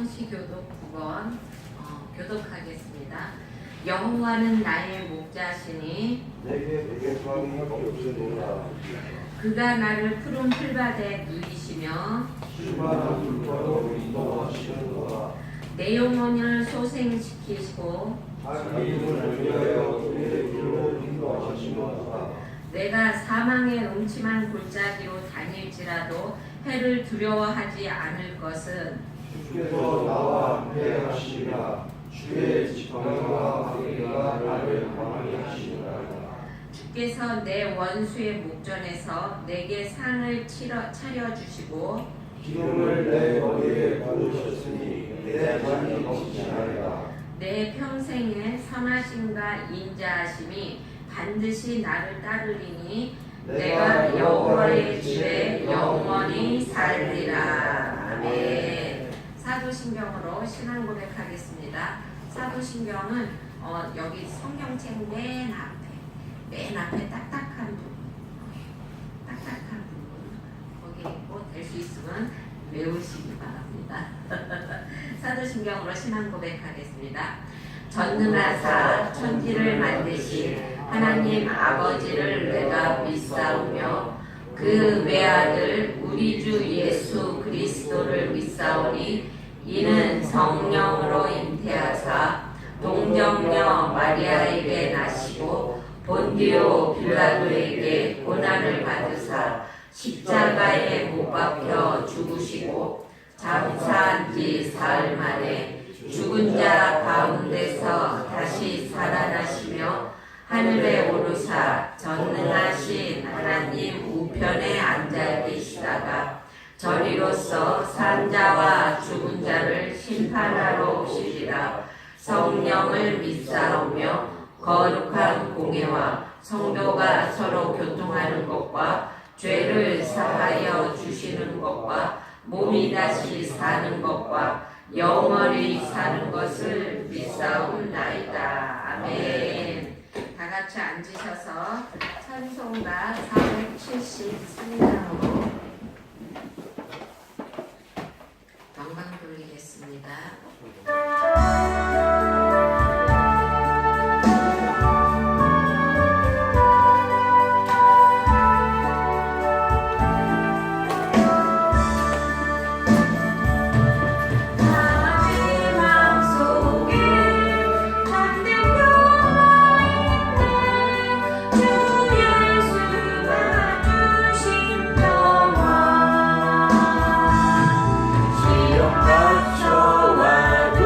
성시교독 9번 교독하겠습니다. 여호와는 나의 목자시니 내게 소망이 없으리라. 그가 나를 푸른 풀밭에 누이시며 쉴만한 물가로 인도하시는도다. 내 영혼을 소생시키시고 자기 이름을 위하여 그의 길로 인도하시는도다. 내가 사망의 음침한 골짜기로 다닐지라도 해를 두려워하지 않을 것은 주께서 나와 함께 하시리라. 주의 지팡이와 방패가 나를 강하게 하시리라. 주께서 내 원수의 목전에서 내게 상을 차려주시고 기름을 내 머리에 부으셨으니 내 잔이 넘치나이다. 내 평생의 선하심과 인자하심이 반드시 나를 따르리니 내가 여호와의 집에 영원히 살리라. 아멘. 사도신경으로 신앙 고백하겠습니다. 사도신경은 여기 성경책 맨 앞에 딱딱한 부분 거기 있고 될 수 있으면 외우시기 바랍니다. 사도신경으로 신앙 고백하겠습니다. 전능하사 천지를 만드신 하나님 아버지를 내가 믿사오며 그 외아들 우리 주 예수 그리스도를 믿사오니 이는 성령으로 잉태하사 동정녀 마리아에게 나시고 본디오 빌라도에게 고난을 받으사 십자가에 못 박혀 죽으시고 장사한 지 사흘 만에 죽은 자 가운데서 다시 살아나시며 하늘에 오르사 전능하신 하나님 우편에 앉아 계시다가 저리로서 산자와 죽은 자를 심판하러 오시리라. 성령을 믿사오며 거룩한 공회와 성도가 서로 교통하는 것과 죄를 사하여 주시는 것과 몸이 다시 사는 것과 영원히 사는 것을 믿사옵나이다. 아멘. 다 같이 앉으셔서 찬송가 473장으로 영광 돌리겠습니다. 시험 닥쳐와도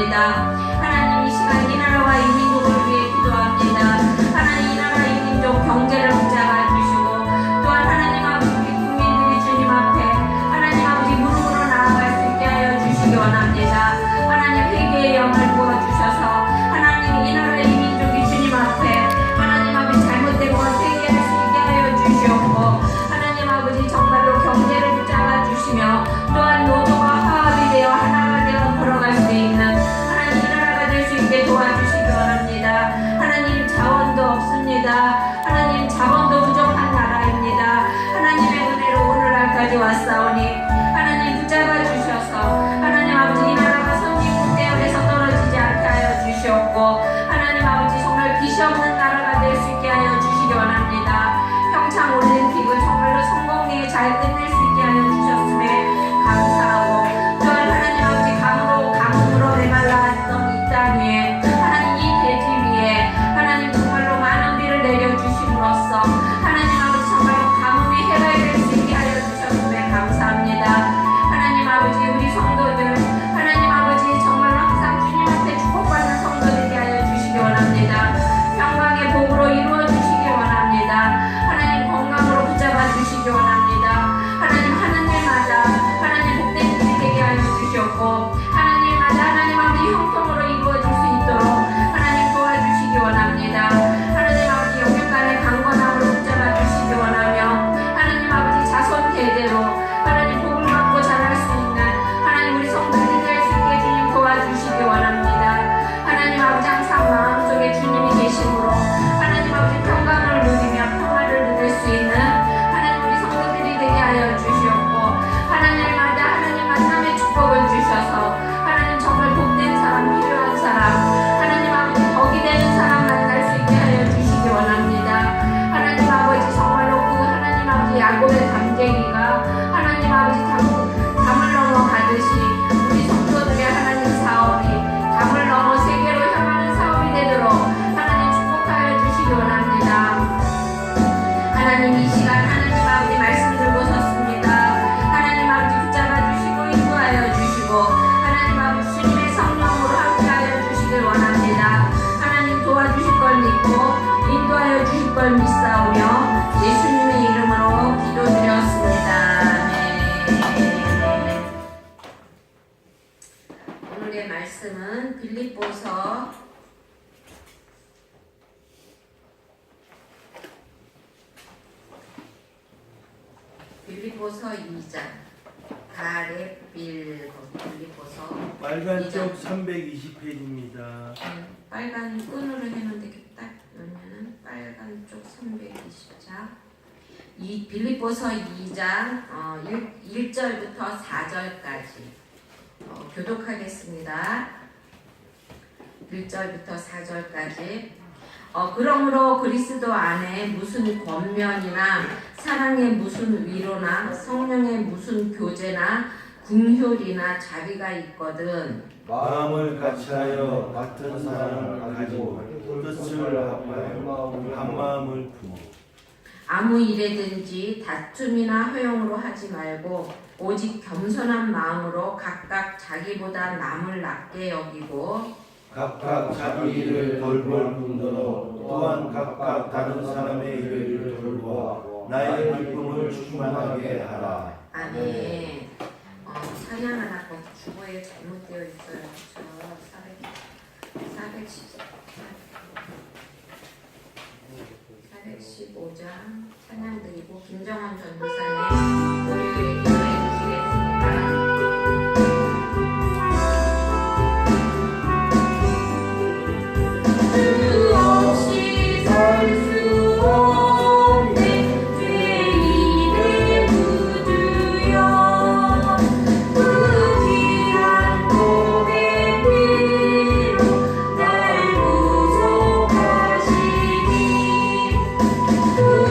원합니다. 하나님 이 시간 이 나라와 이 민족을 위해 기도합니다. 하나님 이 나라 이 민족 경제를 붙잡아 주시고 또한 하나님 아버지 우리 국민들이 주님 앞에 하나님 아버지 무릎으로 나아갈 수 있게 하여 주시기 원합니다. 하나님 회개의 영을 부어주셔서 하나님 이 나라 이 민족이 주님 앞에 하나님 아버지 잘못된 것 회개할 수 있게 하여 주시옵고 하나님 아버지 정말로 경제를 붙잡아 주시며 또한 노조가 화합이 되어 하나가 되어 걸어갈 수 있는 하나님 이 나라가 될 수 있게 도와주시기 원합니다. 하나님 자원도 없습니다. 하나님 자본도 부족한 나라입니다. 하나님의 은혜로 오늘날까지 왔사오니 하나님 붙잡아 주셔서 하나님 아버지 이 나라가 선진국 대열에서 떨어지지 않게 하여 주시옵고 하나님 아버지 정말 빛이 없는 나라가 될 수 있게 하여 주시기 원합니다. 평창 올림픽을 정말로 성공리에 잘 끝낼 수 있게 하여 주셨음에 감사하고 또한 하나님 아버지 가뭄으로 메말랐던 이 땅 위에 하나님 이 대지 위에 하나님 정말로 많은 비를 내려주심으로써 하나님 아버지 정말로 가뭄이 해결될 수 있게 하여 주셨음에 감사합니다. 하나님 아버지 우리 성도들 하나님 아버지 정말로 항상 주님 앞에 축복받는 성도되게 하여 주시기 원합니다. 평강의 복으로 이루어 주시기 원합니다. 하나님 건강으로 붙잡아 주시기 원합니다. 하나님 하는 일마다 하나님 복된 일이 되게 하여 주시옵고 하나님마다 하나님 아버지 형통으로 이루어질 수 있도록 하나님 도와주시기 원합니다. 하나님 아버지 영육간의 강건함을 붙잡아 주시기 원하며 하나님 아버지 자손 대대로 하나님 복을 받고 자랄 수 있는 하나님 우리 성도들이 될 수 있게 주님 도와주시기 원합니다. 하나님 아버지 항상 마음속에 주님이 계심으로 하나님 아버지 평강을 누리며 평화를 누릴 수 있는 하나님 우리 성도들이 되게 하여 주시옵고 하나님마다 하나님 만남의 축복을 주셔서 하나님 정말 복된 사람 필요한 사람 하나님 아버지 덕이 되는 사람 만날 수 있게 하여 주시기 원합니다. 하나님 아버지 정말로 그 하나님 아버지 야곱의 담쟁이가 하나님 아버지 담을 넘어 가듯이 우리 성도들의 하나님 사업이 담을 넘어 세계로 향하는 사업이 되도록 하나님 축복하여 주시기 원합니다. 하나님 이 시간 하나님 아버지 말씀 들고 섰습니다. 하나님 아버지 붙잡아 주시고 인도하여 주시고 하나님 아버지 주님의 성령으로 함께하여 주시길 원합니다. 하나님 도와주실 걸 믿고 인도하여 주실 걸 믿사오며 예수님의 이름으로 기도드렸습니다. 아멘. 오늘의 말씀은 빌립보서 2장 빌립보서 빨간 쪽 320페이지입니다. 빨간 끈으로 해놓으면 되겠다. 그러면은 빨간 쪽 320장 이 빌립보서 2장 1절부터 4절까지 교독하겠습니다. 1절부터 4절까지 그러므로 그리스도 안에 무슨 권면이나 사랑의 무슨 위로나 성령의 무슨 교제나 긍휼이나 자비가 있거든 마음을 같이하여 같은 사랑을 가지고 뜻을 합하여 한 마음을 품어 아무 일에든지 다툼이나 허용으로 하지 말고 오직 겸손한 마음으로 각각 자기보다 남을 낮게 여기고 각각 자기 일을 돌볼 뿐더러 또한 각각 다른 사람의 일을 돌보아 나의 기쁨을 충만하게 하라. 아멘. 찬양을 하고 주보에 잘못되어 있어요. 저 415장 찬양 드리고 김정원 전도사님 우리 기도해 주시겠습니다.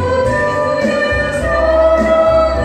우주를 서로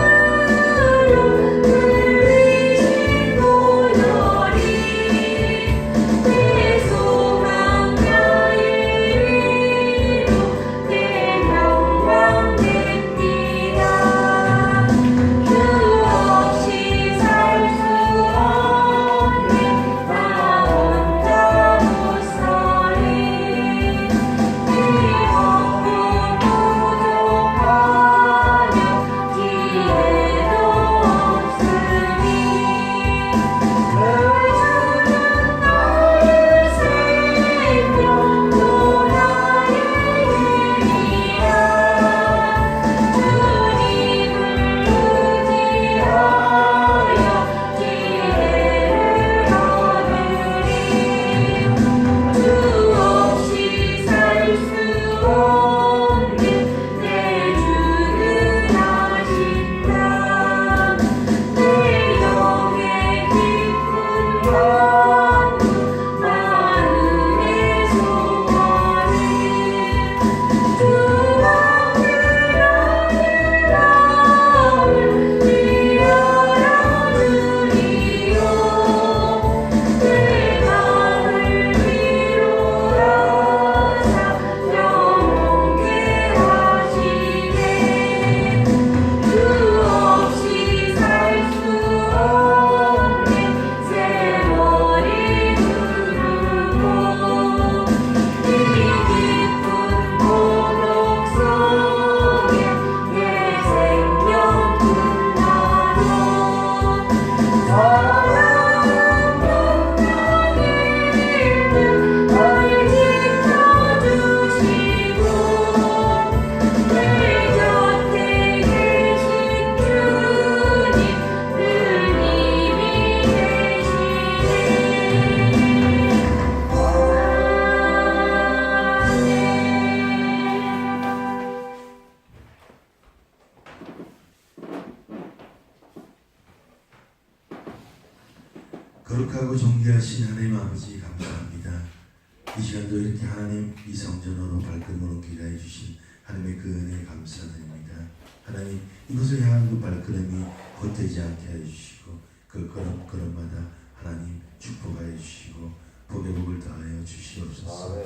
이 시간도 이렇게 하나님 이 성전으로 발걸음을 옮기게 해주신 하나님의 그 은혜에 감사드립니다. 하나님 이곳을 향한 그 발걸음이 헛되지 않게 해주시고 그 걸음마다 하나님 축복하여 주시고 복의 복을 더하여 주시옵소서.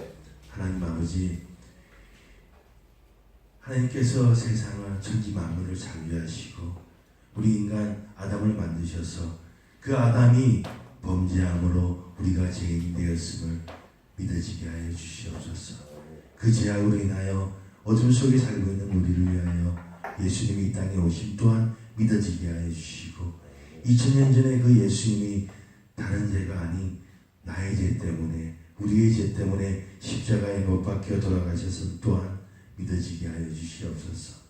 하나님 아버지, 하나님께서 세상을 천지 만물을 창조하시고 우리 인간 아담을 만드셔서 그 아담이 범죄함으로 우리가 죄인이 되었음을 믿어지게 하여 주시옵소서. 그 죄악으로 인하여 어둠 속에 살고 있는 우리를 위하여 예수님이 이 땅에 오심 또한 믿어지게 하여 주시고 2000년 전에 그 예수님이 다른 죄가 아닌 나의 죄 때문에 우리의 죄 때문에 십자가에 못 박혀 돌아가셔서 또한 믿어지게 하여 주시옵소서.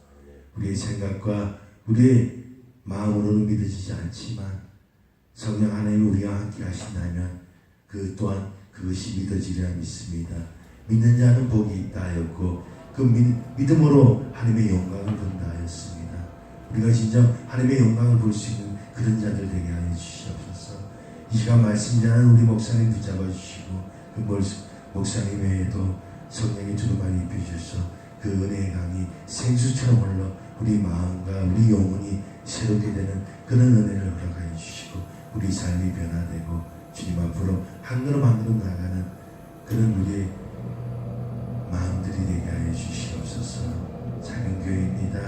우리의 생각과 우리의 마음으로는 믿어지지 않지만 성령 하나님 우리와 함께 하신다면 그 또한 그것이 믿어지리라 믿습니다. 믿는 자는 복이 있다 하였고 그 믿음으로 하나님의 영광을 본다 하였습니다. 우리가 진정 하나님의 영광을 볼 수 있는 그런 자들 되게 하여 주시옵소서. 이 시간 말씀 전하는 우리 목사님 붙잡아 주시고 그 목사님 외에도 성령의 두루마리 입혀주셔서 그 은혜의 강이 생수처럼 흘러 우리 마음과 우리 영혼이 새롭게 되는 그런 은혜를 허락하여 주시고 우리 삶이 변화되고 주님 앞으로 한 걸음 한 걸음 나가는 그런 우리의 마음들이 되게 하여 주시옵소서. 사명교회입니다.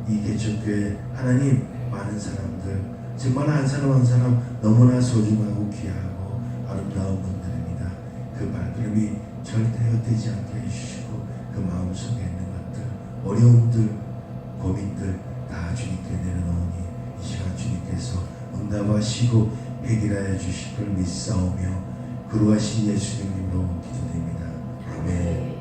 이 개척교회 하나님 많은 사람들 정말 한 사람 한 사람 너무나 소중하고 귀하고 아름다운 분들입니다. 그 발걸음이 절대 헛되지 않게 해주시고 그 마음속에 있는 것들 어려움들 고민들 다 주님께 내려놓으니 이 시간 주님께서 응답하시고 해결하여 주실 걸 믿사오며 그러하신 예수님으로 기도드립니다. 아멘.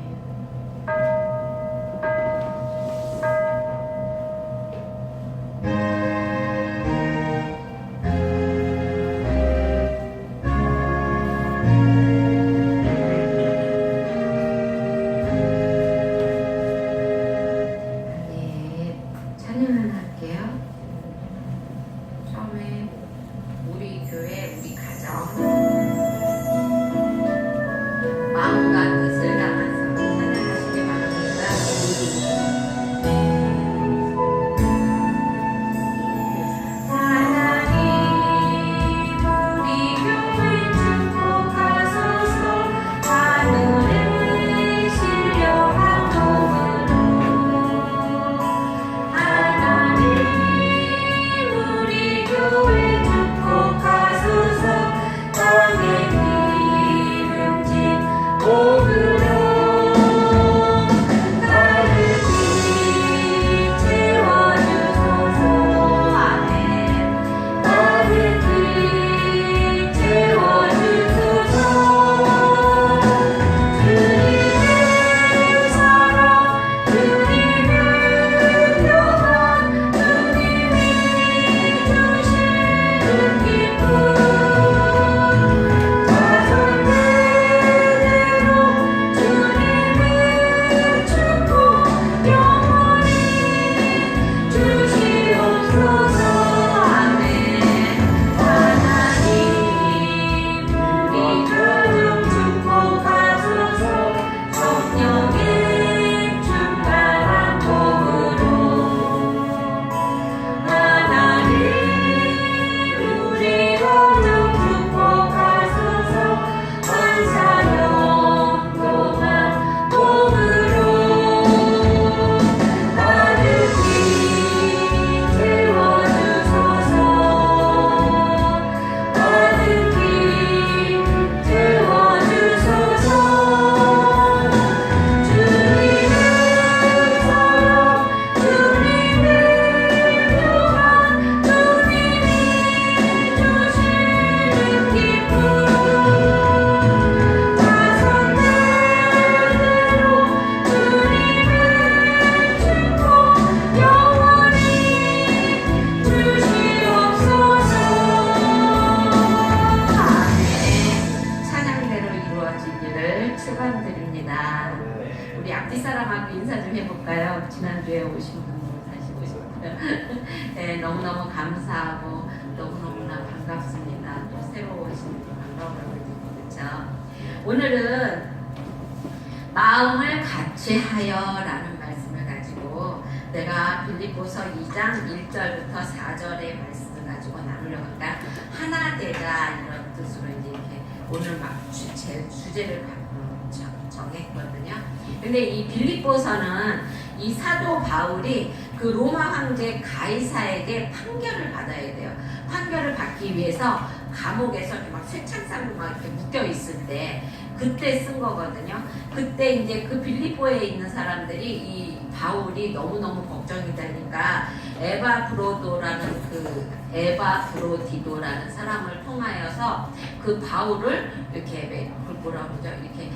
지난주에 오신 분 다시 오셨고요. 네, 너무너무 감사하고 너무너무나 반갑습니다. 또 새로 오신 분 반가워요. 그렇죠? 오늘은 마음을 같이 하여라는 말씀을 가지고 내가 빌립보서 2장 1절부터 4절의 말씀을 가지고 나누려고 하니까 하나 되자 이런 뜻으로 이제 이렇게 오늘 막 주제를 정했거든요. 근데 이 빌립보서는 이 사도 바울이 그 로마 황제 가이사에게 판결을 받아야 돼요. 판결을 받기 위해서 감옥에서 이렇게 막 쇠창살로 막 이렇게 묶여 있을 때 그때 쓴 거거든요. 그때 이제 그 빌립보에 있는 사람들이 이 바울이 너무너무 걱정이 되니까 에바브로디도라는 사람을 통하여서 그 바울을 이렇게 뭐라 그러죠? 이렇게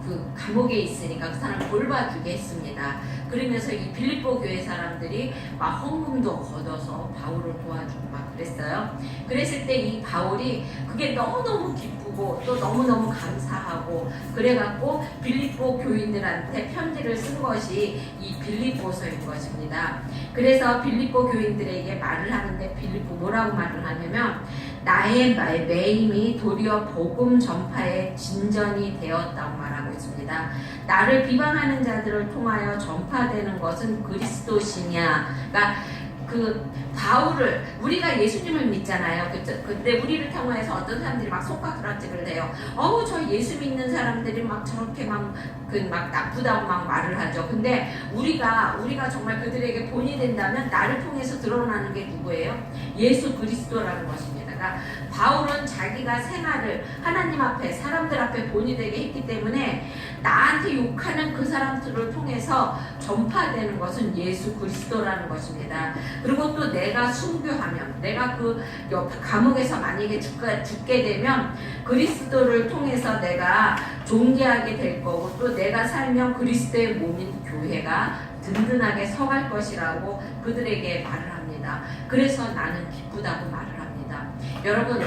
그 감옥에 있으니까 그 사람을 돌봐주게 했습니다. 그러면서 이 빌립보 교회 사람들이 막 헌금도 걷어서 바울을 도와주고 막 그랬어요. 그랬을 때 이 바울이 그게 너무너무 기쁘고 또 너무너무 감사하고 그래갖고 빌립보 교인들한테 편지를 쓴 것이 이 빌립보서인 것입니다. 그래서 빌립보 교인들에게 말을 하는데 빌립보 뭐라고 말을 하냐면 나의 매임이 도리어 복음 전파의 진전이 되었다고 말하고 있습니다. 나를 비방하는 자들을 통하여 전파되는 것은 그리스도시냐. 그러니까 그 바울을 우리가 예수님을 믿잖아요. 근데 우리를 통해서 어떤 사람들이 막 손가락질을 해요. 저 예수 믿는 사람들이 막 저렇게 막 나쁘다고 막 말을 하죠. 근데 우리가 정말 그들에게 본이 된다면 나를 통해서 드러나는 게 누구예요? 예수 그리스도라는 것입니다. 그러니까 바울은 자기가 생활을 하나님 앞에 사람들 앞에 본이 되게 했기 때문에 나한테 욕하는 그 사람들을 통해서 전파되는 것은 예수 그리스도라는 것입니다. 그리고 또 내가 순교하면 내가 그 감옥에서 만약에 죽게 되면 그리스도를 통해서 내가 존귀하게 될 거고 또 내가 살면 그리스도의 몸인 교회가 든든하게 서갈 것이라고 그들에게 말을 합니다. 그래서 나는 기쁘다고 말을 합니다. 여러분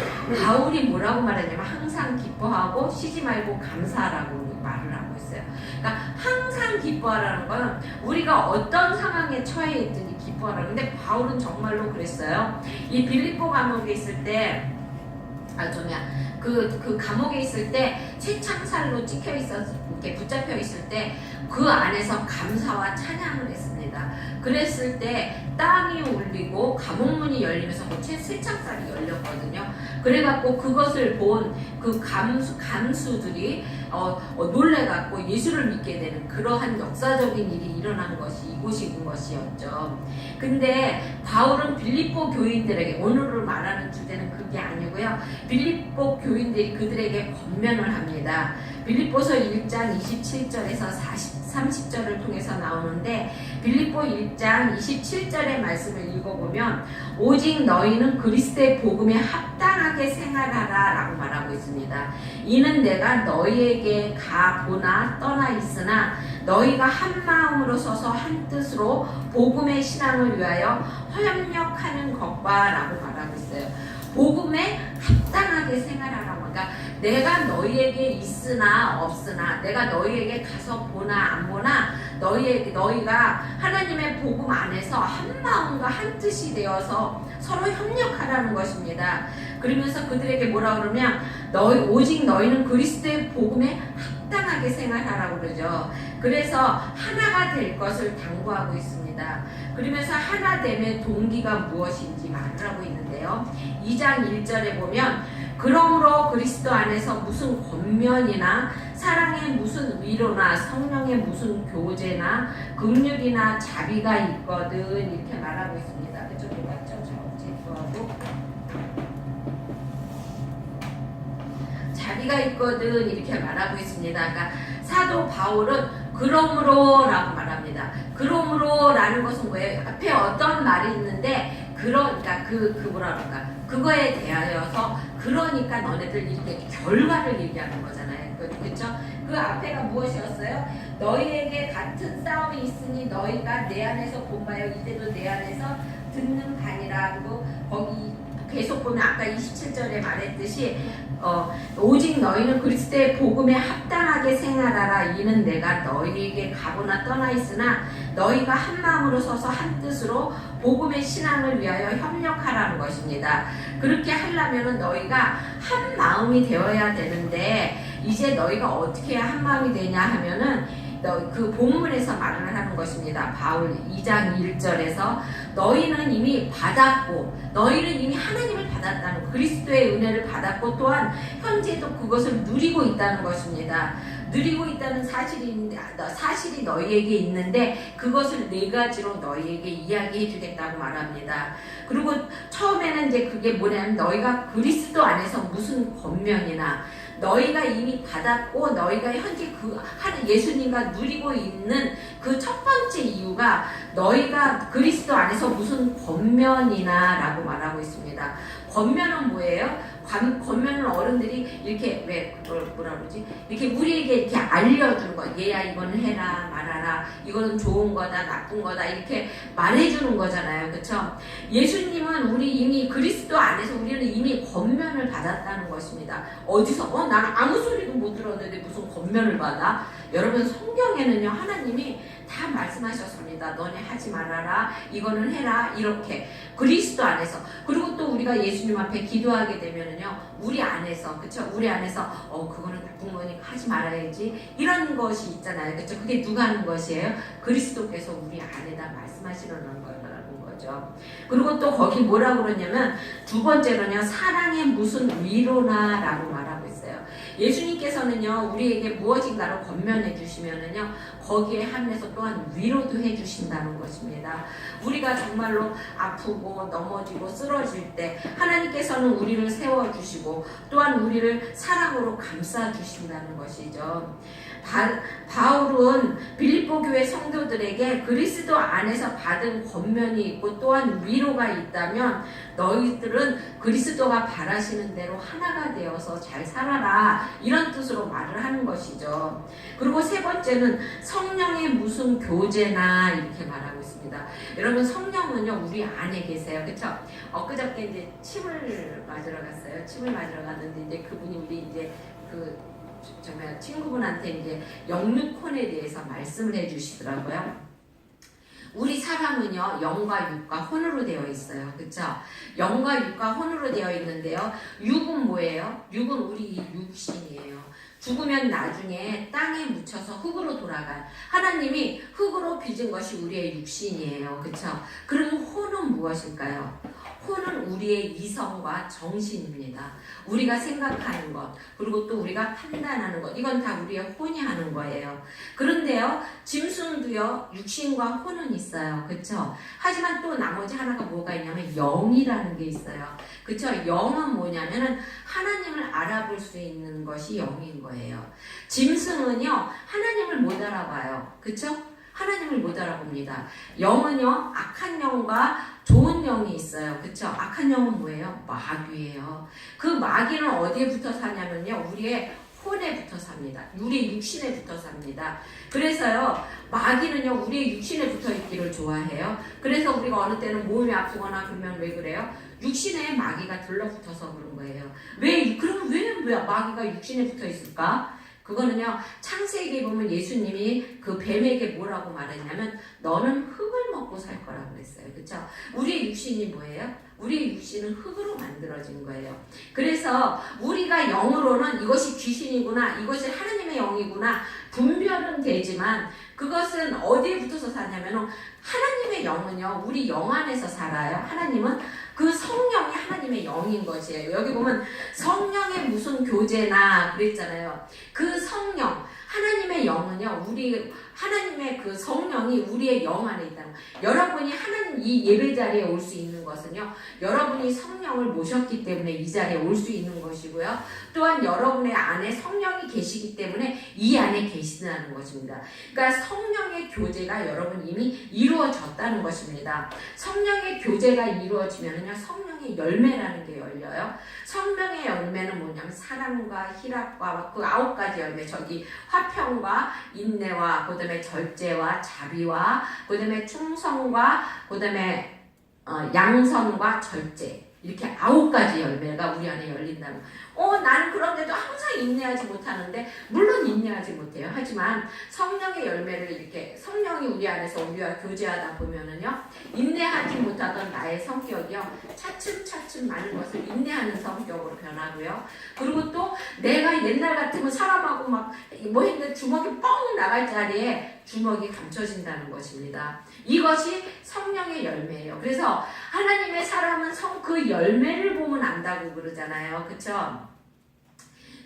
바울이 뭐라고 말하냐면 항상 기뻐하고 쉬지 말고 감사하라고 말을 하고 있어요. 그러니까 항상 기뻐하라는 건 우리가 어떤 상황에 처해 있든지 기뻐하라는 건데 바울은 정말로 그랬어요. 이 빌립보 감옥에 있을 때 그 감옥에 있을 때 쇠창살로 찍혀 있어서 이렇게 붙잡혀 있을 때 그 안에서 감사와 찬양을 했습니다. 그랬을 때 땅이 울리고 감옥문이 열리면서 그 쇠창살이 열렸거든요. 그래갖고 그것을 본 그 간수들이 놀래갖고 예수를 믿게 되는 그러한 역사적인 일이 일어난 것이 이곳인 것이었죠. 근데 바울은 빌립보 교인들에게 오늘을 말하는 주제는 그게 아니고요. 빌립보 교인들이 그들에게 권면을 합니다. 빌립보서 1장 27절에서 30절을 통해서 나오는데 빌립보 1장 27절의 말씀을 읽어보면 오직 너희는 그리스도의 복음에 합당하게 생활하라 라고 말하고 있습니다. 이는 내가 너희에게 가보나 떠나 있으나 너희가 한 마음으로 서서 한 뜻으로 복음의 신앙을 위하여 협력하는 것과 라고 말하고 있어요. 복음에 합당하게 생활하라고. 그러니까 내가 너희에게 있으나 없으나 내가 너희에게 가서 보나 안 보나 너희가 하나님의 복음 안에서 한 마음과 한 뜻이 되어서 서로 협력하라는 것입니다. 그러면서 그들에게 뭐라 그러면 오직 너희는 그리스도의 복음에 합당하게 생활하라고 그러죠. 그래서 하나가 될 것을 당부하고 있습니다. 그러면서 하나됨의 동기가 무엇인지 말을 하고 있는데요. 2장 1절에 보면 그러므로 그리스도 안에서 무슨 권면이나 사랑의 무슨 위로나 성령의 무슨 교제나 긍휼이나 자비가 있거든 이렇게 말하고 있습니다. 그쪽에 맞죠? 제거하고 자비가 있거든 이렇게 말하고 있습니다. 그러니까 사도 바울은 그러므로라고 말합니다. 그러므로라는 것은 뭐예요? 앞에 어떤 말이 있는데 그러니까 뭐라 그럴까? 그거에 대하여서 그러니까 너네들 이렇게 결과를 얘기하는 거잖아요. 그렇죠? 그 앞에가 무엇이었어요? 너희에게 같은 싸움이 있으니 너희가 내 안에서 본바요 이제도 내 안에서 듣는 바니라. 그리고 거기 계속 보면 아까 27절에 말했듯이 오직 너희는 그리스도의 복음에 합당하게 생활하라. 이는 내가 너희에게 가보나 떠나 있으나 너희가 한 마음으로 서서 한 뜻으로 복음의 신앙을 위하여 협력하라는 것입니다. 그렇게 하려면 너희가 한 마음이 되어야 되는데 이제 이제 너희가 어떻게 해야 한 마음이 되냐 하면은 그 본문에서 말을 하는 것입니다. 바울 2장 1절에서 너희는 이미 받았고 너희는 이미 하나님을 받았다는 그리스도의 은혜를 받았고 또한 현재도 그것을 누리고 있다는 것입니다. 누리고 있다는 사실이 너희에게 있는데 그것을 4가지로 너희에게 이야기해 주겠다고 말합니다. 그리고 처음에는 이제 그게 뭐냐면 너희가 그리스도 안에서 무슨 권면이나 너희가 이미 받았고 너희가 현재 그 예수님과 누리고 있는 그 첫 번째 이유가 너희가 그리스도 안에서 무슨 권면이나 라고 말하고 있습니다. 권면은 뭐예요? 권면은 어른들이 이렇게 뭐라 그러지? 이렇게 우리에게 이렇게 알려주는 거. 얘야 이거는 해라 말아라. 이거는 좋은 거다 나쁜 거다 이렇게 말해주는 거잖아요. 그렇죠? 예수님은 우리 이미 그리스도 안에서 우리는 이미 권면을 받았다는 것입니다. 어디서? 나는 아무 소리도 못 들었는데 무슨 권면을 받아? 여러분 성경에는요 하나님이 다 말씀하셨습니다. 너네 하지 말아라. 이거는 해라. 이렇게 그리스도 안에서. 그리고 또 우리가 예수님 앞에 기도하게 되면은요 우리 안에서 그쵸? 우리 안에서 그거는 나쁜 거니까 하지 말아야지 이런 것이 있잖아요. 그쵸? 그게 누가 하는 것이에요? 그리스도께서 우리 안에다 말씀하시려는 거죠. 그리고 또 거기 뭐라고 그러냐면 두 번째로는요 사랑의 무슨 위로나 라고 말하고 있어요. 예수님께서는요 우리에게 무엇인가를 권면해 주시면은요 거기에 한해서 또한 위로도 해 주신다는 것입니다. 우리가 정말로 아프고 넘어지고 쓰러질 때 하나님께서는 우리를 세워 주시고 또한 우리를 사랑으로 감싸 주신다는 것이죠. 바울은 빌립보 교회 성도들에게 그리스도 안에서 받은 권면이 있고 또한 위로가 있다면 너희들은 그리스도가 바라시는 대로 하나가 되어서 잘 살아라 이런 뜻으로 말을 하는 것이죠. 그리고 세 번째는 성령의 무슨 교제나 이렇게 말하고 있습니다. 여러분 성령은요 우리 안에 계세요. 그쵸? 엊그저께 이제 침을 맞으러 갔어요. 침을 맞으러 갔는데 이제 그분이 우리 이제 정말 친구분한테 이제 영육혼에 대해서 말씀을 해주시더라고요. 우리 사람은요 영과 육과 혼으로 되어 있어요. 그쵸? 영과 육과 혼으로 되어 있는데요. 육은 뭐예요? 육은 우리 육신이에요. 죽으면 나중에 땅에 묻혀서 흙으로 돌아간 하나님이 흙으로 빚은 것이 우리의 육신이에요. 그쵸? 그럼 혼은 무엇일까요? 혼은 우리의 이성과 정신입니다. 우리가 생각하는 것, 그리고 또 우리가 판단하는 것, 이건 다 우리의 혼이 하는 거예요. 그런데요, 짐승도요, 육신과 혼은 있어요. 그쵸? 하지만 또 나머지 하나가 뭐가 있냐면 영이라는 게 있어요. 그쵸? 영은 뭐냐면은 하나님을 알아볼 수 있는 것이 영인 거예요. 짐승은요, 하나님을 못 알아봐요. 그쵸? 하나님을 못 알아봅니다. 영은요, 악한 영과 좋은 영이 있어요. 그쵸? 악한 영은 뭐예요? 마귀예요. 그 마귀는 어디에 붙어 사냐면요, 우리의 혼에 붙어 삽니다. 우리 육신에 붙어 삽니다. 그래서요, 마귀는요, 우리의 육신에 붙어 있기를 좋아해요. 그래서 우리가 어느 때는 몸이 아프거나 그러면 왜 그래요? 육신에 마귀가 들러붙어서 그런 거예요. 그러면 왜 마귀가 육신에 붙어 있을까? 그거는요, 창세기에 보면 예수님이 그 뱀에게 뭐라고 말했냐면 너는 흙을 먹고 살 거라고 그랬어요. 그쵸? 우리의 육신이 뭐예요? 우리의 육신은 흙으로 만들어진 거예요. 그래서 우리가 영으로는 이것이 귀신이구나, 이것이 하나님의 영이구나 분별은 되지만 그것은 어디에 붙어서 사냐면 하나님의 영은요, 우리 영 안에서 살아요. 하나님은 그 성령이 하나님의 영인 것이에요. 여기 보면 성령의 무슨 교제나 그랬잖아요. 그 성령, 하나님의 영은요, 하나님의 그 성령이 우리의 영 안에 있다는 거예요. 여러분이 하나님 이 예배 자리에 올 수 있는 것은요, 여러분이 성령을 모셨기 때문에 이 자리에 올 수 있는 것이고요. 또한 여러분의 안에 성령이 계시기 때문에 이 안에 계시다는 것입니다. 그러니까 성령의 교제가 여러분 이미 이루어졌다는 것입니다. 성령의 교제가 이루어지면은요, 성령의 열매라는 게 열려요. 성령의 열매는 뭐냐면 사랑과 희락과 그 9가지 열매, 저기 화평과 인내와 그다음에 절제와 자비와 그다음에 충성과 그다음에 양선과 절제, 이렇게 9가지 열매가 우리 안에 열린다는 거예요. 나는 그런데도 항상 인내하지 못하는데, 물론 인내하지 못해요. 하지만 성령의 열매를 이렇게 성령이 우리 안에서 우리와 교제하다 보면은요, 인내하지 못하던 나의 성격이요, 차츰차츰 많은 것을 인내하는 성격으로 변하고요. 그리고 또 내가 옛날 같으면 사람하고 막 뭐 했는데 주먹이 뻥 나갈 자리에 주먹이 감춰진다는 것입니다. 이것이 성령의 열매예요. 그래서 하나님의 사람은 그 열매를 보면 안다고 그러잖아요. 그쵸?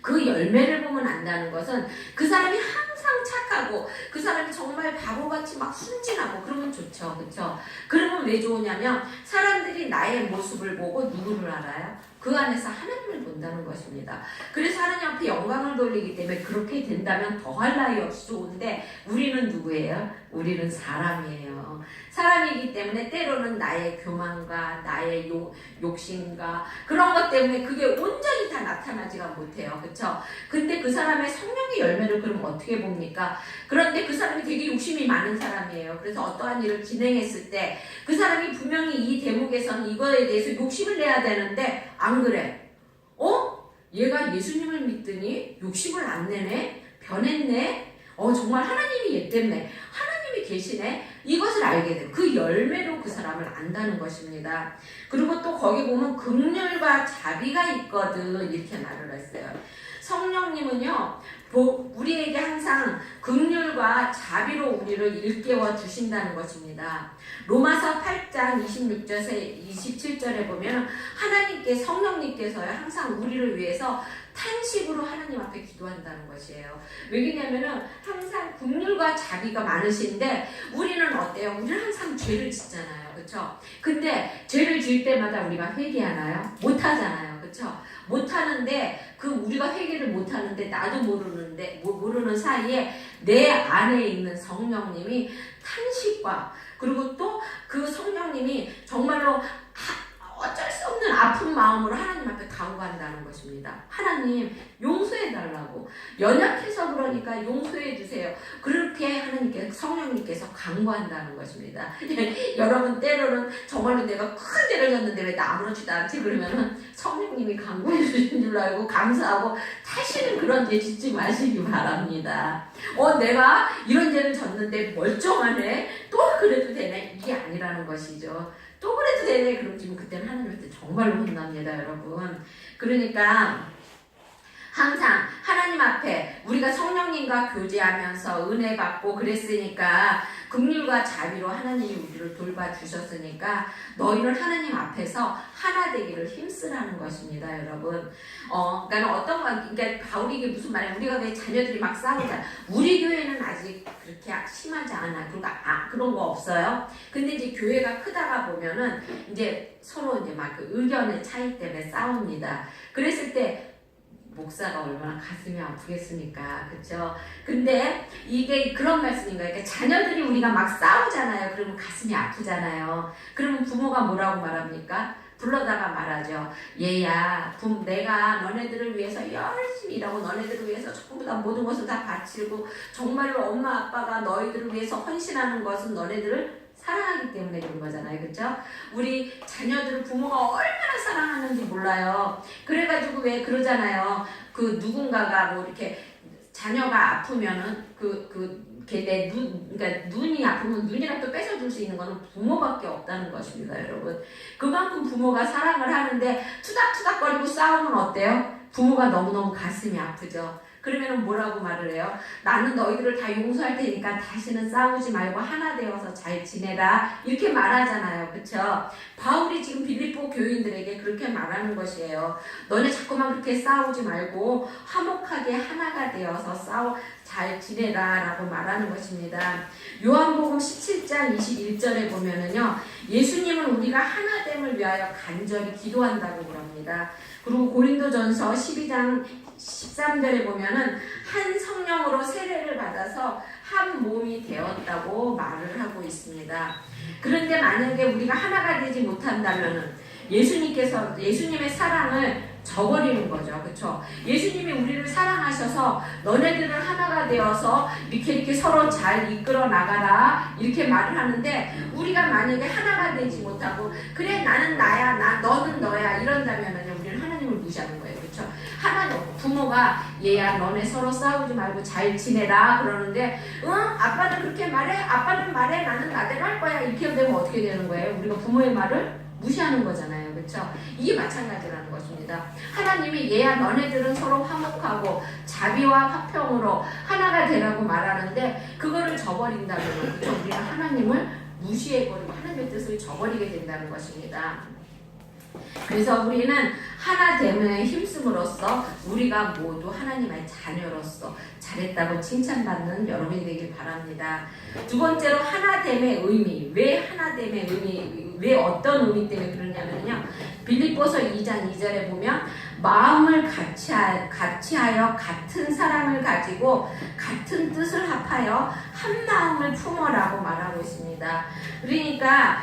그 열매를 보면 안다는 것은 그 사람이 항상 착하고 그 사람이 정말 바보같이 막 순진하고 그러면 좋죠. 그쵸? 그러면 왜 좋으냐면 사람들이 나의 모습을 보고 누구를 알아요? 그 안에서 하나님을 본다는 것입니다. 그래서 하나님 앞에 영광을 돌리기 때문에 그렇게 된다면 더할 나위 없이 좋은데 우리는 누구예요? 우리는 사람이에요. 사람이기 때문에 때로는 나의 교만과 나의 욕심과 그런 것 때문에 그게 온전히 다 나타나지가 못해요. 그쵸? 근데 그 사람의 성령의 열매를 그럼 어떻게 봅니까? 그런데 그 사람이 되게 욕심이 많은 사람이에요. 그래서 어떠한 일을 진행했을 때 그 사람이 분명히 이 대목에서는 이거에 대해서 욕심을 내야 되는데 안 그래. 얘가 예수님을 믿더니 욕심을 안 내네? 변했네? 정말 하나님이 얘 때문에 하나님이 계시네? 이것을 알게 돼요. 그 열매로 그 사람을 안다는 것입니다. 그리고 또 거기 보면 긍휼과 자비가 있거든 이렇게 말을 했어요. 성령님은요 우리에게 항상 긍휼과 자비로 우리를 일깨워 주신다는 것입니다. 로마서 8장 26절에 27절에 보면 하나님께 성령님께서요 항상 우리를 위해서 탄식으로 하나님 앞에 기도한다는 것이에요. 왜냐면은 항상 긍휼과 자비가 많으신데 우리는 어때요? 우리는 항상 죄를 짓잖아요. 그렇죠? 근데 죄를 지을 때마다 우리가 회개하나요? 못하잖아요. 그렇죠? 못하는데 우리가 회개를 못하는데 나도 모르는 사이에 내 안에 있는 성령님이 탄식과 그리고 또 그 성령님이 정말로 어쩔 수 없는 아픈 마음으로 하나님 앞에 간구한다는 것입니다. 하나님 용서해달라고 연약해서 그러니까 용서해주세요. 그렇게 성령님께서 간구한다는 것입니다. 여러분 때로는 정말로 내가 큰 죄를 졌는데 왜 나 아무렇지도 않지? 그러면은 성령님이 간구해 주신 줄 알고 감사하고 다시는 그런 죄 짓지 마시기 바랍니다. 내가 이런 죄를 졌는데 멀쩡하네? 또 그래도 되네? 이게 아니라는 것이죠. 또 그래도 되네. 그럼 지금 그때는 하나님한테 정말로 혼납니다, 여러분. 그러니까 항상 하나님 앞에 우리가 성령님과 교제하면서 은혜 받고 그랬으니까 긍휼과 자비로 하나님이 우리를 돌봐주셨으니까 너희는 하나님 앞에서 하나 되기를 힘쓰라는 것입니다, 여러분. 그러니까 바울이 이게 무슨 말이야? 우리가 왜 자녀들이 막 싸우잖아. 우리 교회는 아직 그렇게 심하지 않아. 그러니까 그런 거 없어요. 근데 이제 교회가 크다가 보면은 이제 서로 이제 막 그 의견의 차이 때문에 싸웁니다. 그랬을 때 목사가 얼마나 가슴이 아프겠습니까? 그쵸? 근데 이게 그런 말씀인 거예요. 그러니까 자녀들이 우리가 막 싸우잖아요. 그러면 가슴이 아프잖아요. 그러면 부모가 뭐라고 말합니까? 불러다가 말하죠. 얘야, 내가 너네들을 위해서 열심히 일하고 너네들을 위해서 전부 다 모든 것을 다 바치고 정말로 엄마 아빠가 너희들을 위해서 헌신하는 것은 너네들을 사랑하기 때문에 그런 거잖아요. 그렇죠? 우리 자녀들을 부모가 얼마나 사랑하는지 몰라요. 그래가지고 왜 그러잖아요. 누군가가 뭐 이렇게 자녀가 아프면은 그러니까 눈이 아프면 눈이라도 뺏어줄 수 있는 거는 부모밖에 없다는 것입니다, 여러분. 그만큼 부모가 사랑을 하는데 투닥투닥거리고 싸우면 어때요? 부모가 너무너무 가슴이 아프죠. 그러면 뭐라고 말을 해요? 나는 너희들을 다 용서할 테니까 다시는 싸우지 말고 하나 되어서 잘 지내라. 이렇게 말하잖아요. 그쵸? 바울이 지금 빌립보 교인들에게 그렇게 말하는 것이에요. 너네 자꾸만 그렇게 싸우지 말고 화목하게 하나가 되어서 잘 지내라 라고 말하는 것입니다. 요한복음 17장 21절에 보면은요, 예수님은 우리가 하나됨을 위하여 간절히 기도한다고 그럽니다. 그리고 고린도전서 12장 13절에 보면은 한 성령으로 세례를 받아서 한 몸이 되었다고 말을 하고 있습니다. 그런데 만약에 우리가 하나가 되지 못한다면은 예수님의 사랑을 저버리는 거죠. 그렇죠? 예수님이 우리를 사랑하셔서 너네들은 하나가 되어서 이렇게 서로 잘 이끌어 나가라 이렇게 말을 하는데 우리가 만약에 하나가 되지 못하고 그래 나는 나야 너는 너야 이런다면은 우리는 하나님을 무시하는 거예요. 그렇죠? 부모가 얘야 너네 서로 싸우지 말고 잘 지내라 그러는데 아빠는 그렇게 말해? 아빠는 말해? 나는 나대로 할 거야. 이렇게 되면 어떻게 되는 거예요? 우리가 부모의 말을 무시하는 거잖아요. 그렇죠? 그렇죠? 이게 마찬가지라는 것입니다. 하나님이 얘야 너네들은 서로 화목하고 자비와 화평으로 하나가 되라고 말하는데 그거를 저버린다면 그렇죠? 우리가 하나님을 무시해버리고 하나님의 뜻을 저버리게 된다는 것입니다. 그래서 우리는 하나됨에 힘쓰므로써 우리가 모두 하나님의 자녀로서 잘했다고 칭찬받는 여러분이 되길 바랍니다. 두 번째로 하나됨의 의미. 왜 하나됨의 의미, 왜 어떤 의미 때문에 그러냐면요. 빌립보서 2장 2절에 보면 마음을 같이하여 같은 사랑을 가지고 같은 뜻을 합하여 한 마음을 품어라고 말하고 있습니다. 그러니까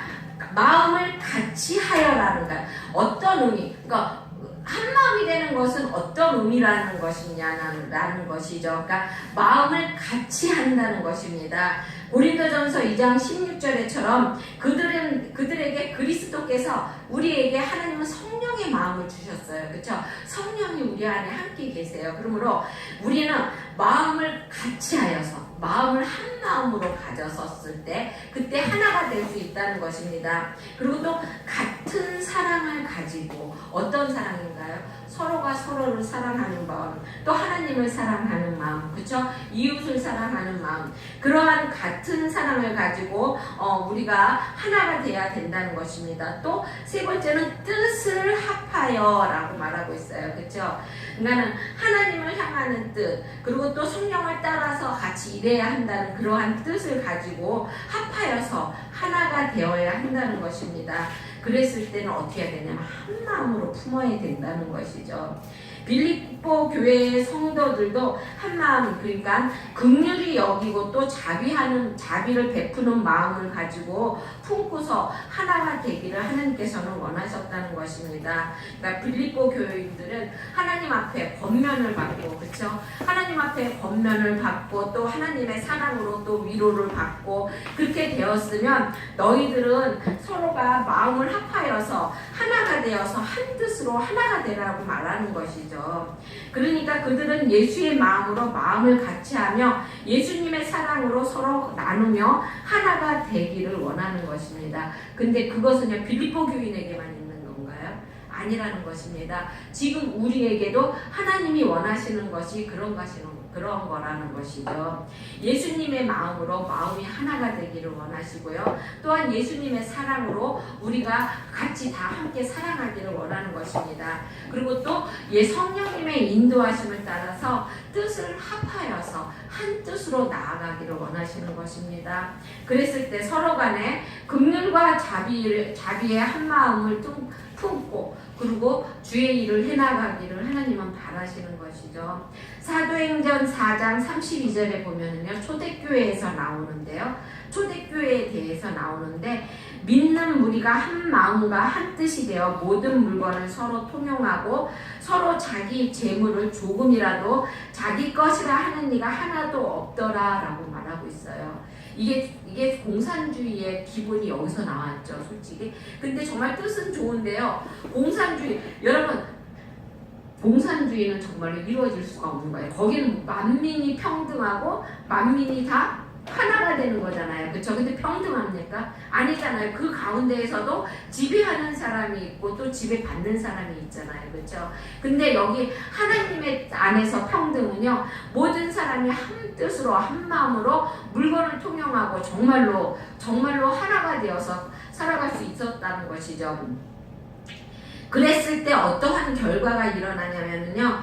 마음을 같이 하여라는 것. 어떤 의미? 그러니까 한 마음이 되는 것은 어떤 의미라는 것이냐라는 것이죠. 그러니까 마음을 같이 한다는 것입니다. 고린도전서 2장 16절에처럼 그들에게 그리스도께서 우리에게 하나님은 성령의 마음을 주셨어요. 그렇죠? 성령이 우리 안에 함께 계세요. 그러므로 우리는 마음을 같이 하여서 마음을 한 마음으로 가졌었을 때 그때 하나가 될 수 있다는 것입니다. 그리고 또 같은 사랑을 가지고 어떤 사랑인가요? 서로가 서로를 사랑하는 마음, 또 하나님을 사랑하는 마음, 그렇죠? 이웃을 사랑하는 마음, 그러한 같은 사랑을 가지고 우리가 하나가 돼야 된다는 것입니다. 또 세 번째는 뜻을 합하여라고 말하고 있어요, 그렇죠? 그러니까는 하나님을 향하는 뜻, 그리고 또 성령을 따라서 같이 일해야 한다는 그러한 뜻을 가지고 합하여서 하나가 되어야 한다는 것입니다. 그랬을 때는 어떻게 해야 되냐면 한 마음으로 품어야 된다는 것이죠. 빌립보 교회의 성도들도 한 마음, 그러니까 긍휼히 여기고 또 자비를 베푸는 마음을 가지고 품고서 하나가 되기를 하나님께서는 원하셨다는 것입니다. 그러니까 빌립보 교회인들은 하나님 앞에 권면을 받고, 그렇죠? 하나님 앞에 권면을 받고 또 하나님의 사랑으로 또 위로를 받고 그렇게 되었으면 너희들은 서로가 마음을 합하여서 하나가 되어서 한 뜻으로 하나가 되라고 말하는 것이죠. 그러니까 그들은 예수의 마음으로 마음을 같이하며 예수님의 사랑으로 서로 나누며 하나가 되기를 원하는 것입니다. 근데 그것은요 빌립보 교인에게만 있는 건가요? 아니라는 것입니다. 지금 우리에게도 하나님이 원하시는 것이 그런 거라는 것이죠. 예수님의 마음으로 마음이 하나가 되기를 원하시고요. 또한 예수님의 사랑으로 우리가 같이 다 함께 사랑하기를 원하는 것입니다. 그리고 또 성령님의 인도하심을 따라서 뜻을 합하여서 한 뜻으로 나아가기를 원하시는 것입니다. 그랬을 때 서로 간에 긍휼과 자비의 한 마음을 품고 그리고 주의 일을 해나가기를 하나님은 바라시는 것이죠. 사도행전 4장 32절에 보면은요 초대교회에서 나오는데요. 초대교회에 대해서 나오는데 믿는 무리가 한 마음과 한 뜻이 되어 모든 물건을 서로 통용하고 서로 자기 재물을 조금이라도 자기 것이라 하는 이가 하나도 없더라라고 말하고 있어요. 이게 공산주의의 기본이 여기서 나왔죠, 솔직히. 근데 정말 뜻은 좋은데요. 여러분, 공산주의는 정말로 이루어질 수가 없는 거예요. 거기는 만민이 평등하고 만민이 다 하나가 되는 거잖아요. 그렇죠? 근데 평등합니까? 아니잖아요. 그 가운데에서도 지배하는 사람이 있고 또 지배받는 사람이 있잖아요. 그렇죠? 근데 여기 하나님의 안에서 평등은요. 모든 사람이 한 뜻으로 한 마음으로 물건을 통용하고 정말로 하나가 되어서 살아갈 수 있었다는 것이죠. 그랬을 때 어떠한 결과가 일어나냐면요.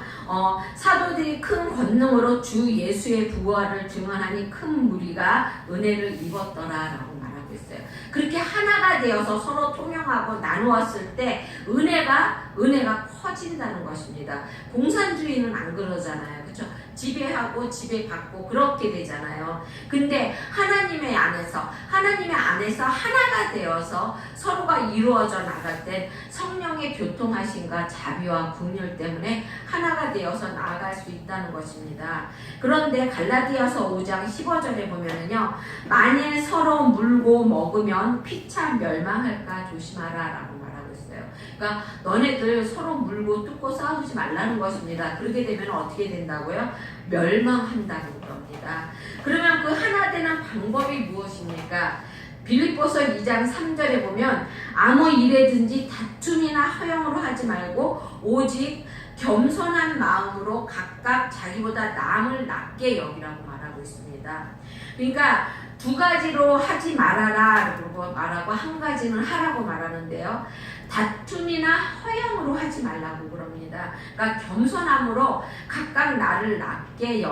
사도들이 큰 권능으로 주 예수의 부활을 증언하니 큰 무리가 은혜를 입었더라라고 말하고 있어요. 그렇게 하나가 되어서 서로 통용하고 나누었을 때 은혜가 커진다는 것입니다. 공산주의는 안 그러잖아요. 그렇죠? 지배하고 지배받고 그렇게 되잖아요. 근데 하나님의 안에서 하나가 되어서 서로가 이루어져 나갈 때 성령의 교통하심과 자비와 긍휼 때문에 하나가 되어서 나아갈 수 있다는 것입니다. 그런데 갈라디아서 5장 15절에 보면은요. 만일 서로 물고 먹으면 피차 멸망할까 조심하라라고 말하고 있어요. 그러니까 너네들 서로 물고 뜯고 싸우지 말라는 것입니다. 그렇게 되면 어떻게 된다고요? 멸망한다는 겁니다. 그러면 그 하나 되는 방법이 무엇입니까? 빌립보서 2장 3절에 보면 아무 일에든지 다툼이나 허영으로 하지 말고 오직 겸손한 마음으로 각각 자기보다 남을 낮게 여기라고 말하고 있습니다. 그러니까 두 가지로 하지 말아라 라고 말하고 한 가지는 하라고 말하는데요. 다툼이나 허영으로 하지 말라고 그럽니다. 그러니까 겸손함으로 각각 남을 낮게,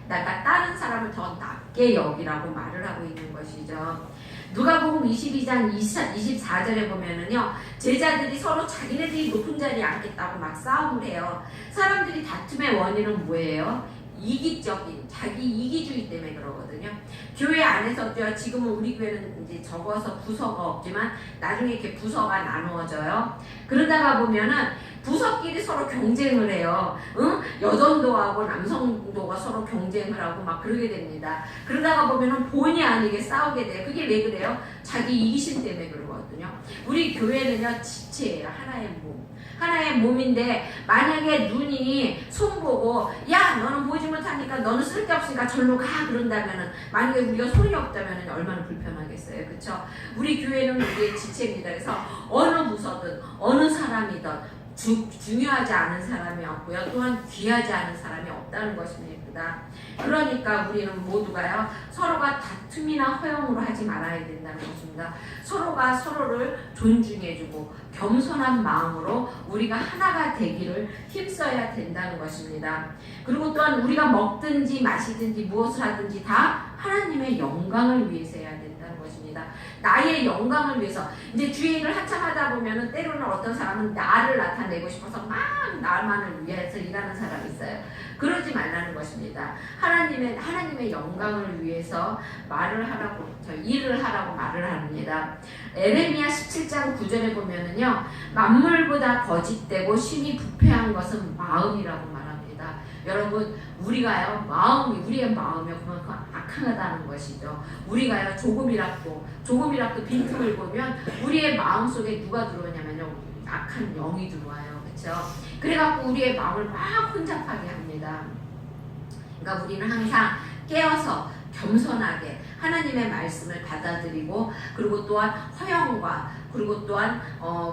그러니까 다른 사람을 더 낮게 여기라고 말을 하고 있는 것이죠. 누가복음 22장 24절에 보면은요, 제자들이 서로 자기네들이 높은 자리에 앉겠다고 막 싸움을 해요. 사람들이 다툼의 원인은 뭐예요? 이기적인, 자기 이기주의 때문에 그러거든요. 교회 안에서도요, 지금은 우리 교회는 이제 적어서 부서가 없지만 나중에 이렇게 부서가 나누어져요. 그러다가 보면은 부서끼리 서로 경쟁을 해요. 응? 여성도하고 남성도가 서로 경쟁을 하고 막 그러게 됩니다. 그러다가 보면은 본의 아니게 싸우게 돼요. 그게 왜 그래요? 자기 이기심 때문에 그러거든요. 우리 교회는요, 지체예요. 하나의 몸. 하나의 몸인데 만약에 눈이 손보고 야 너는 보지 못하니까 너는 쓸데없으니까 절로 가 그런다면은 만약에 우리가 손이 없다면 얼마나 불편하겠어요. 그렇죠? 우리 교회는 우리의 지체입니다. 그래서 어느 부서든 어느 사람이든 중요하지 않은 사람이 없고요. 또한 귀하지 않은 사람이 없다는 것입니다. 그러니까 우리는 모두가요, 서로가 다툼이나 허영으로 하지 말아야 된다는 것입니다. 서로가 서로를 존중해주고 겸손한 마음으로 우리가 하나가 되기를 힘써야 된다는 것입니다. 그리고 또한 우리가 먹든지 마시든지 무엇을 하든지 다 하나님의 영광을 위해서 해야 된다는 것입니다. 나의 영광을 위해서. 이제 주의 일을 한참 하다 보면은 때로는 어떤 사람은 나를 나타내고 싶어서 막 나만을 위해서 일하는 사람이 있어요. 그러지 말라는 것입니다. 하나님의 영광을 위해서 일을 하라고 말을 합니다. 에레미야 17장 9절에 보면은요, 만물보다 거짓되고 심히 부패한 것은 마음이라고 말합니다. 여러분, 우리가요, 우리의 마음이 그만큼 악하다는 것이죠. 우리가요, 조금이라도 빈틈을 보면 우리의 마음 속에 누가 들어오냐면요, 악한 영이 들어와요. 그렇죠? 그래갖고 우리의 마음을 막 혼잡하게 합니다. 그러니까 우리는 항상 깨어서 겸손하게 하나님의 말씀을 받아들이고, 그리고 또한 허영과 그리고 또한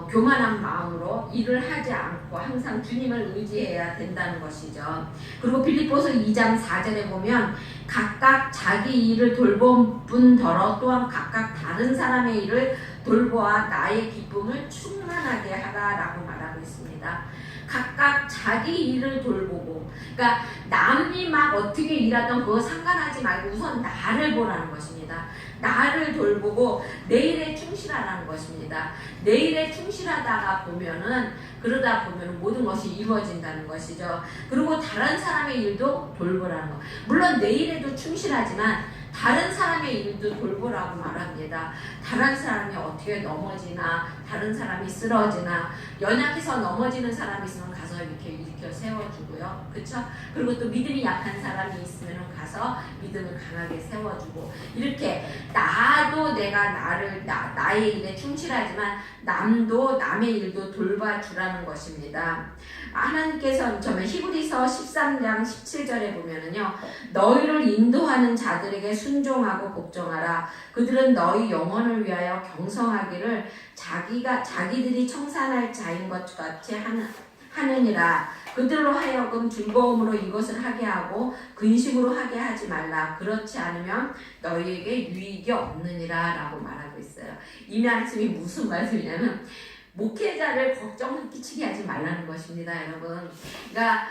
교만한 마음으로 일을 하지 않고 항상 주님을 의지해야 된다는 것이죠. 그리고 빌립보서 2장 4절에 보면 각각 자기 일을 돌본 뿐더러 또한 각각 다른 사람의 일을 돌보아 나의 기쁨을 충만하게 하라라고 말하고 있습니다. 각각 자기 일을 돌보고, 그러니까 남이 막 어떻게 일하던 그거 상관하지 말고 우선 나를 보라는 것입니다. 나를 돌보고 내일에 충실하라는 것입니다. 내일에 충실하다가 보면은, 그러다 보면 모든 것이 이루어진다는 것이죠. 그리고 다른 사람의 일도 돌보라는 것. 물론 내일에도 충실하지만 다른 사람의 일도 돌보라고 말합니다. 다른 사람이 어떻게 넘어지나, 다른 사람이 쓰러지나, 연약해서 넘어지는 사람이 있으면 가서 이렇게 일으켜 세워주고요. 그렇죠? 그리고 또 믿음이 약한 사람이 있으면 가서 믿음을 강하게 세워주고, 이렇게 나도 내가 나의 일에 충실하지만 남도 남의 일도 돌봐주라는 것입니다. 하나님께서 정말 히브리서 13장 17절에 보면은요, 너희를 인도하는 자들에게 순종하고 복종하라. 그들은 너희 영혼을 위하여 경성하기를 자기들이 청산할 자인 것 같이 하느니라. 그들로 하여금 즐거움으로 이것을 하게 하고 근심으로 하게 하지 말라. 그렇지 않으면 너희에게 유익이 없느니라 라고 말하고 있어요. 이 말씀이 무슨 말씀이냐면 목회자를 걱정을 끼치게 하지 말라는 것입니다, 여러분. 그러니까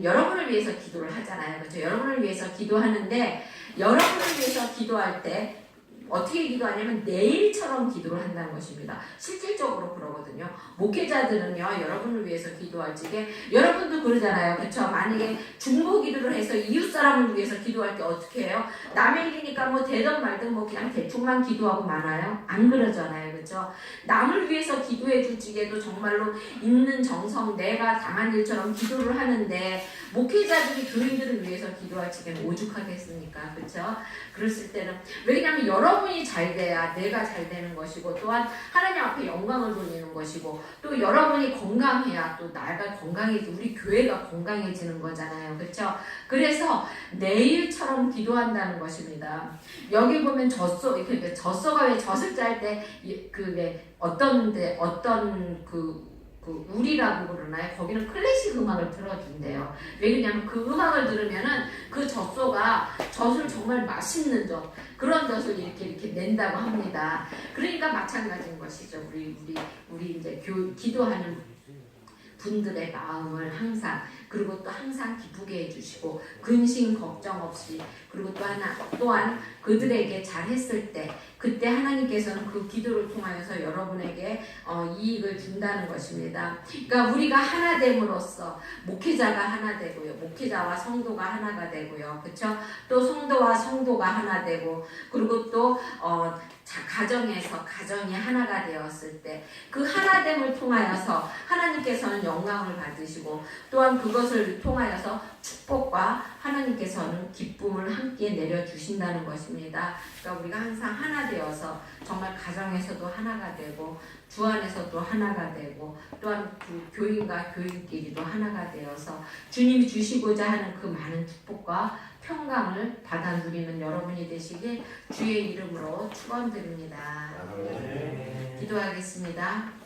여러분을 위해서 기도를 하잖아요. 그렇죠? 여러분을 위해서 기도하는데, 여러분을 위해서 기도할 때 어떻게 기도하냐면 내일처럼 기도를 한다는 것입니다. 실질적으로 그러거든요. 목회자들은요, 여러분을 위해서 기도할 적에, 여러분도 그러잖아요. 그렇죠? 만약에 중보 기도를 해서 이웃 사람을 위해서 기도할 때 어떻게 해요? 남의 일이니까 뭐 되든 말든 뭐 그냥 대충만 기도하고 말아요? 안 그러잖아요. 그렇죠? 남을 위해서 기도해 줄 적에도 정말로 있는 정성, 내가 당한 일처럼 기도를 하는데, 목회자들이 교인들을 위해서 기도할 적에는 오죽하겠습니까? 그렇죠? 그랬을 때는, 왜냐하면 여러분이 잘 돼야 내가 잘 되는 것이고 또한 하나님 앞에 영광을 돌리는 것이고 또 여러분이 건강해야 또 나가 건강해지 우리 교회가 건강해지는 거잖아요. 그렇죠? 그래서 내일처럼 기도한다는 것입니다. 여기 보면 그러니까 젖소가 왜 젖을 짤 때 그게 어떤 우리라고 그러나요? 거기는 클래식 음악을 틀어준대요. 왜 그러냐면 그 음악을 들으면은 그 젖소가 젖을 정말 맛있는 젖 그런 젖을 이렇게 낸다고 합니다. 그러니까 마찬가지인 것이죠. 우리 이제 기도하는 분들의 마음을 항상 그리고 또 항상 기쁘게 해주시고 근심 걱정 없이 그리고 또한 그들에게 잘했을 때 그때 하나님께서는 그 기도를 통하여서 여러분에게 이익을 준다는 것입니다. 그러니까 우리가 하나 됨으로써 목회자가 하나 되고요. 목회자와 성도가 하나가 되고요. 그렇죠? 또 성도와 성도가 하나 되고 그리고 또 가정에서 가정이 하나가 되었을 때 그 하나됨을 통하여서 하나님께서는 영광을 받으시고 또한 그것을 통하여서 축복과 하나님께서는 기쁨을 함께 내려주신다는 것입니다. 그러니까 우리가 항상 하나 되어서 정말 가정에서도 하나가 되고 주 안에서도 하나가 되고 또한 그 교인과 교인끼리도 하나가 되어서 주님이 주시고자 하는 그 많은 축복과 평강을 받아 누리는 여러분이 되시길 주의 이름으로 축원드립니다. 기도하겠습니다.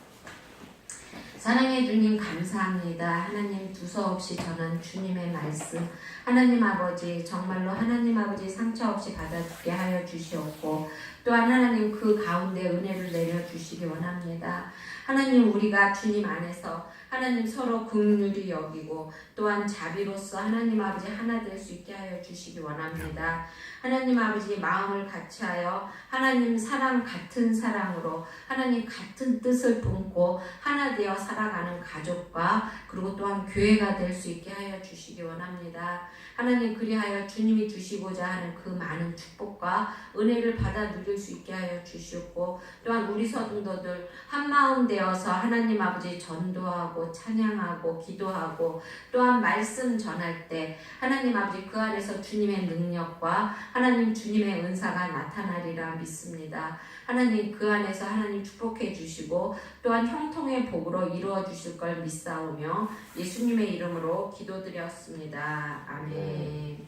사랑해 주님 감사합니다. 하나님 두서없이 전한 주님의 말씀 하나님 아버지 정말로 하나님 아버지 상처 없이 받아주게 하여 주시옵고 또한 하나님 그 가운데 은혜를 내려주시기 원합니다. 하나님 우리가 주님 안에서 하나님 서로 긍휼히 여기고 또한 자비로서 하나님 아버지 하나 될 수 있게 하여 주시기 원합니다. 하나님 아버지 마음을 같이하여 하나님 사랑 같은 사랑으로 하나님 같은 뜻을 품고 하나 되어 살아가는 가족과 그리고 또한 교회가 될 수 있게 하여 주시기 원합니다. 하나님 그리하여 주님이 주시고자 하는 그 많은 축복과 은혜를 받아 누릴 수 있게 하여 주시옵고 또한 우리 서둥도들 한마음 되어서 하나님 아버지 전도하고 찬양하고 기도하고 또한 말씀 전할 때 하나님 아버지 그 안에서 주님의 능력과 하나님 주님의 은사가 나타나리라 믿습니다. 하나님 그 안에서 하나님 축복해 주시고 또한 형통의 복으로 이루어 주실 걸 믿사오며 예수님의 이름으로 기도드렸습니다. 아멘.